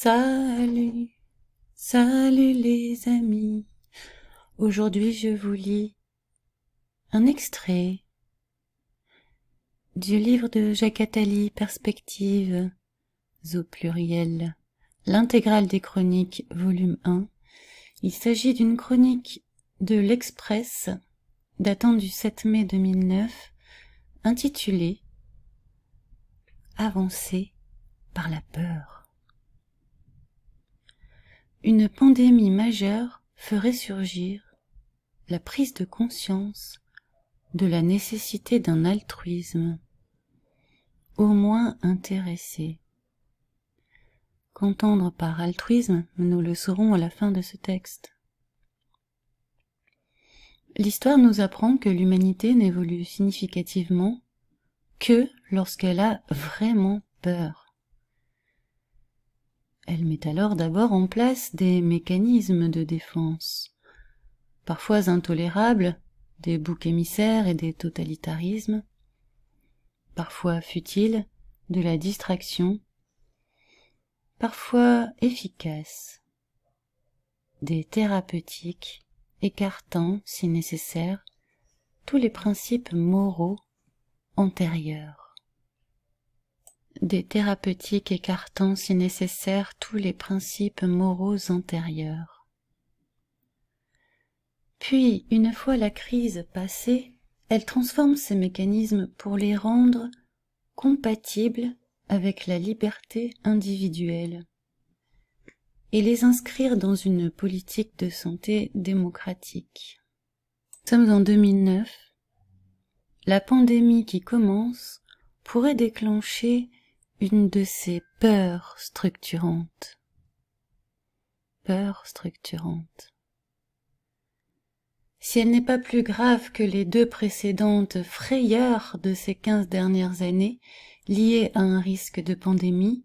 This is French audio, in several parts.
Salut, salut les amis. Aujourd'hui je vous lis un extrait du livre de Jacques Attali, Perspectives au pluriel, l'intégrale des chroniques, volume 1. Il s'agit d'une chronique de l'Express datant du 7 mai 2009, intitulée « Avancer par la peur ». Une pandémie majeure ferait surgir la prise de conscience de la nécessité d'un altruisme, au moins intéressé. Qu'entendre par altruisme, nous le saurons à la fin de ce texte. L'histoire nous apprend que l'humanité n'évolue significativement que lorsqu'elle a vraiment peur. Elle met alors d'abord en place des mécanismes de défense, parfois intolérables, des boucs émissaires et des totalitarismes, parfois futiles, de la distraction, parfois efficaces, des thérapeutiques écartant, si nécessaire, tous les principes moraux antérieurs. Des thérapeutiques écartant, si nécessaire, tous les principes moraux antérieurs. Puis, une fois la crise passée, elle transforme ces mécanismes pour les rendre compatibles avec la liberté individuelle et les inscrire dans une politique de santé démocratique. Nous sommes en 2009. La pandémie qui commence pourrait déclencher une de ces peurs structurantes. Peurs structurantes. Si elle n'est pas plus grave que les deux précédentes frayeurs de ces 15 dernières années, liées à un risque de pandémie,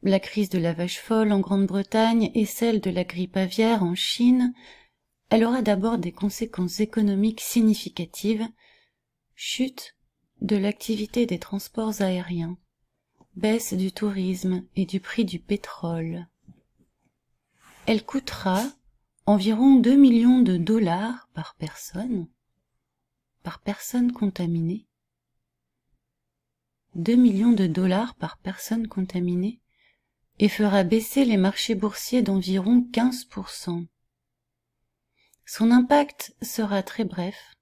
la crise de la vache folle en Grande-Bretagne et celle de la grippe aviaire en Chine, elle aura d'abord des conséquences économiques significatives, chute de l'activité des transports aériens, baisse du tourisme et du prix du pétrole. Elle coûtera environ 2 millions de dollars par personne contaminée. 2 millions de dollars par personne contaminée et fera baisser les marchés boursiers d'environ 15%. Son impact sera très bref.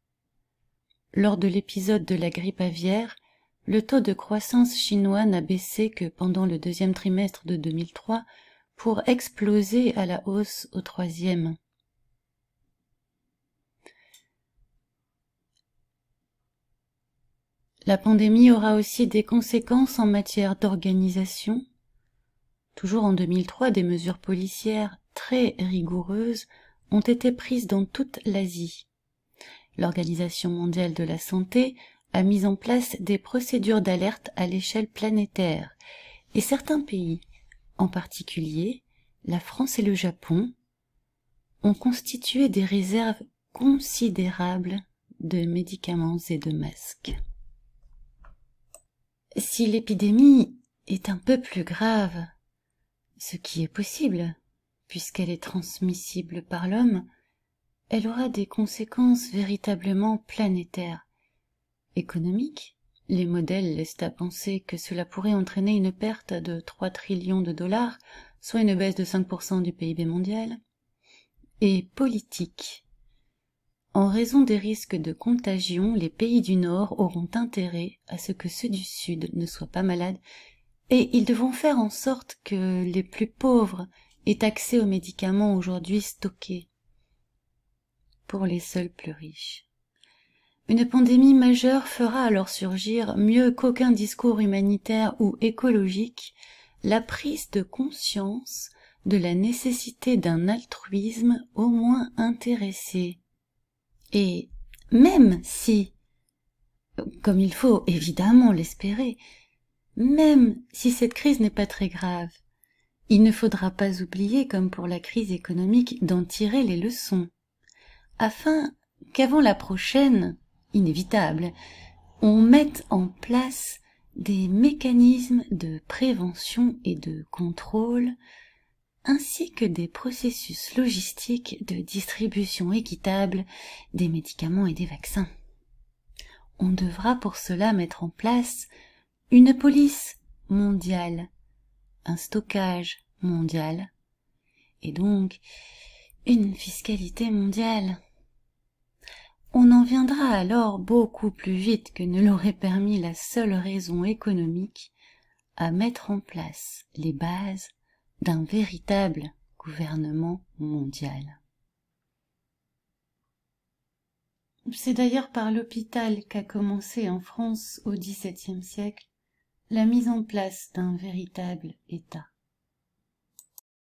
Lors de l'épisode de la grippe aviaire, le taux de croissance chinois n'a baissé que pendant le deuxième trimestre de 2003 pour exploser à la hausse au troisième. La pandémie aura aussi des conséquences en matière d'organisation. Toujours en 2003, des mesures policières très rigoureuses ont été prises dans toute l'Asie. L'Organisation mondiale de la santé a mis en place des procédures d'alerte à l'échelle planétaire, et certains pays, en particulier la France et le Japon, ont constitué des réserves considérables de médicaments et de masques. Si l'épidémie est un peu plus grave, ce qui est possible, puisqu'elle est transmissible par l'homme, elle aura des conséquences véritablement planétaires. Économiques, les modèles laissent à penser que cela pourrait entraîner une perte de 3 trillions de dollars, soit une baisse de 5% du PIB mondial. Et politique. En raison des risques de contagion, les pays du Nord auront intérêt à ce que ceux du Sud ne soient pas malades, et ils devront faire en sorte que les plus pauvres aient accès aux médicaments aujourd'hui stockés pour les seuls plus riches. Une pandémie majeure fera alors surgir, mieux qu'aucun discours humanitaire ou écologique, la prise de conscience de la nécessité d'un altruisme au moins intéressé. Et même si, comme il faut évidemment l'espérer, même si cette crise n'est pas très grave, il ne faudra pas oublier, comme pour la crise économique, d'en tirer les leçons, afin qu'avant la prochaine, inévitable, on mette en place des mécanismes de prévention et de contrôle ainsi que des processus logistiques de distribution équitable des médicaments et des vaccins. On devra pour cela mettre en place une police mondiale, un stockage mondial, et donc une fiscalité mondiale. On en viendra alors beaucoup plus vite que ne l'aurait permis la seule raison économique à mettre en place les bases d'un véritable gouvernement mondial. C'est d'ailleurs par l'hôpital qu'a commencé en France au XVIIe siècle la mise en place d'un véritable État.